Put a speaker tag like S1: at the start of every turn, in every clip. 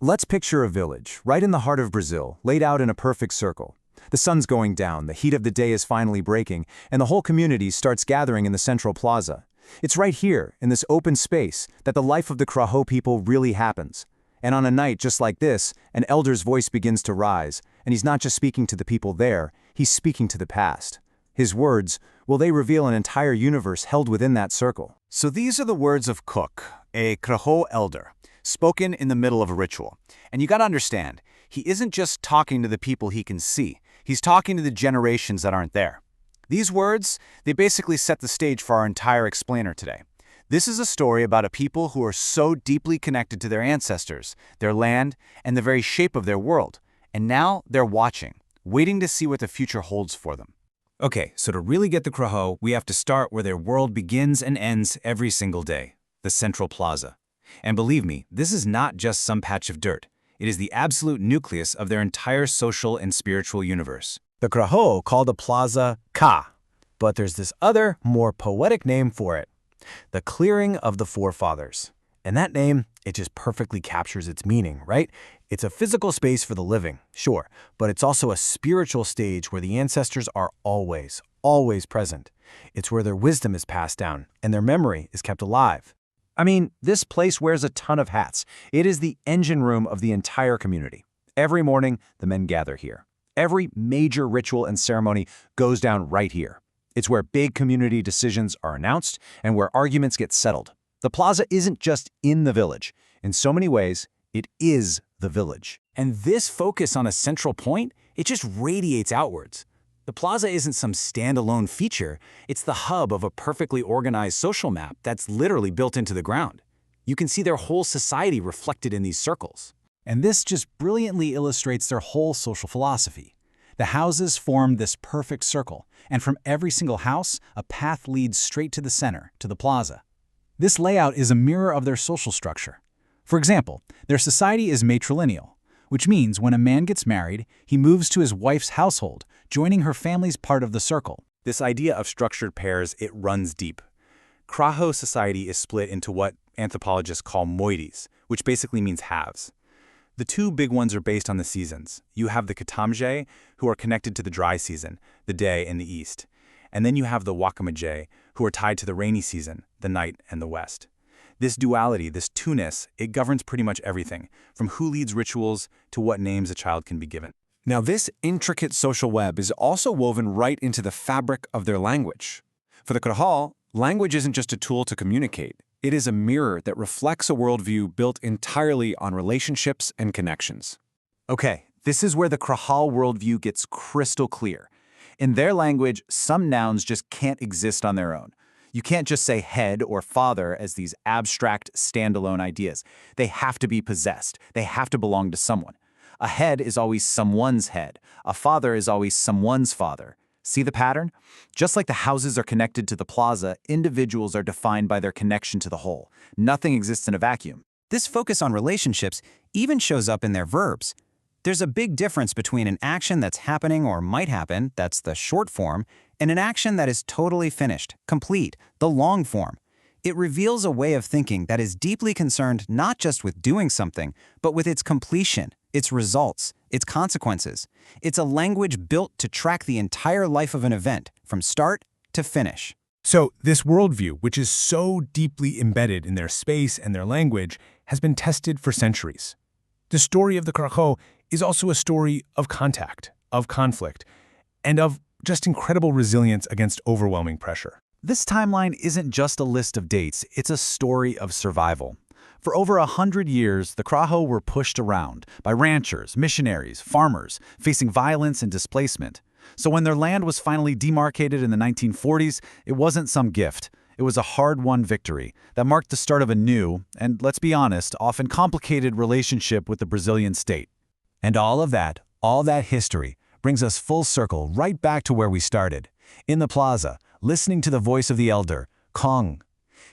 S1: Let's picture a village, right in the heart of Brazil, laid out in a perfect circle. The sun's going down, the heat of the day is finally breaking, and the whole community starts gathering in the central plaza. It's right here, in this open space, that the life of the Krahô people really happens. And on a night just like this, an elder's voice begins to rise, and he's not just speaking to the people there, he's speaking to the past. His words, well, they reveal an entire universe held within that circle.
S2: So these are the words of Cook, a Krahô elder, spoken in the middle of a ritual. And you gotta understand, he isn't just talking to the people he can see, he's talking to the generations that aren't there. These words, they basically set the stage for our entire explainer today. This is a story about a people who are so deeply connected to their ancestors, their land, and the very shape of their world. And now they're watching, waiting to see what the future holds for them.
S3: Okay, so to really get the Krahô, we have to start where their world begins and ends every single day, the central plaza. And believe me, this is not just some patch of dirt. It is the absolute nucleus of their entire social and spiritual universe.
S4: The Krahô call the plaza Ka, but there's this other, more poetic name for it, the clearing of the forefathers. And that name, it just perfectly captures its meaning, right? It's a physical space for the living, sure, but it's also a spiritual stage where the ancestors are always, always present. It's where their wisdom is passed down and their memory is kept alive.
S1: I mean, this place wears a ton of hats. It is the engine room of the entire community. Every morning, the men gather here. Every major ritual and ceremony goes down right here. It's where big community decisions are announced and where arguments get settled. The plaza isn't just in the village. In so many ways, it is the village.
S3: And this focus on a central point, it just radiates outwards. The plaza isn't some standalone feature, it's the hub of a perfectly organized social map that's literally built into the ground. You can see their whole society reflected in these circles.
S5: And this just brilliantly illustrates their whole social philosophy. The houses form this perfect circle, and from every single house, a path leads straight to the center, to the plaza. This layout is a mirror of their social structure. For example, their society is matrilineal, which means when a man gets married, he moves to his wife's household, joining her family's part of the circle.
S1: This idea of structured pairs, it runs deep. Krahô society is split into what anthropologists call moieties, which basically means halves. The two big ones are based on the seasons. You have the Katamje, who are connected to the dry season, the day and the east. And then you have the Wakamajé, who are tied to the rainy season, the night and the west. This duality, this two-ness, it governs pretty much everything, from who leads rituals to what names a child can be given.
S6: Now, this intricate social web is also woven right into the fabric of their language. For the Krahô, language isn't just a tool to communicate. It is a mirror that reflects a worldview built entirely on relationships and connections.
S1: Okay, this is where the Krahô worldview gets crystal clear. In their language, some nouns just can't exist on their own. You can't just say head or father as these abstract, standalone ideas. They have to be possessed. They have to belong to someone. A head is always someone's head. A father is always someone's father. See the pattern? Just like the houses are connected to the plaza, individuals are defined by their connection to the whole. Nothing exists in a vacuum.
S7: This focus on relationships even shows up in their verbs. There's a big difference between an action that's happening or might happen, that's the short form, and an action that is totally finished, complete, the long form. It reveals a way of thinking that is deeply concerned not just with doing something, but with its completion, its results, its consequences. It's a language built to track the entire life of an event, from start to finish.
S8: So this worldview, which is so deeply embedded in their space and their language, has been tested for centuries. The story of the Krahô is also a story of contact, of conflict, and of just incredible resilience against overwhelming pressure.
S5: This timeline isn't just a list of dates, it's a story of survival. For over 100 years, the Krahô were pushed around by ranchers, missionaries, farmers, facing violence and displacement. So when their land was finally demarcated in the 1940s, it wasn't some gift. It was a hard-won victory that marked the start of a new, and let's be honest, often complicated relationship with the Brazilian state. And all that history, brings us full circle right back to where we started, in the plaza, listening to the voice of the elder, Kong.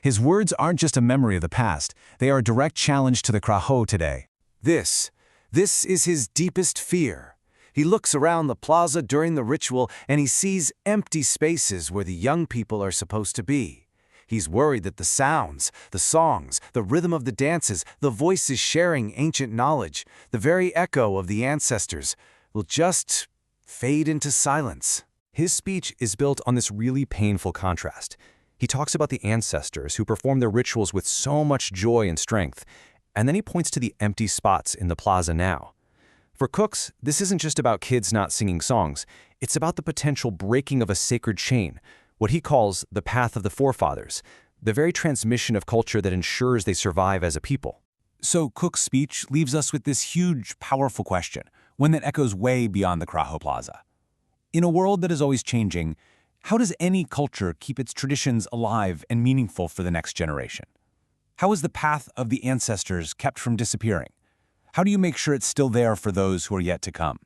S5: His words aren't just a memory of the past, they are a direct challenge to the Krahô today.
S9: This is his deepest fear. He looks around the plaza during the ritual and he sees empty spaces where the young people are supposed to be. He's worried that the sounds, the songs, the rhythm of the dances, the voices sharing ancient knowledge, the very echo of the ancestors, will just fade into silence.
S2: His speech is built on this really painful contrast. He talks about the ancestors who perform their rituals with so much joy and strength, and then he points to the empty spots in the plaza now. For Cooks, this isn't just about kids not singing songs, it's about the potential breaking of a sacred chain, what he calls the path of the forefathers, the very transmission of culture that ensures they survive as a people.
S3: So Cook's speech leaves us with this huge, powerful question, one that echoes way beyond the Krahô Plaza. In a world that is always changing, how does any culture keep its traditions alive and meaningful for the next generation? How is the path of the ancestors kept from disappearing? How do you make sure it's still there for those who are yet to come?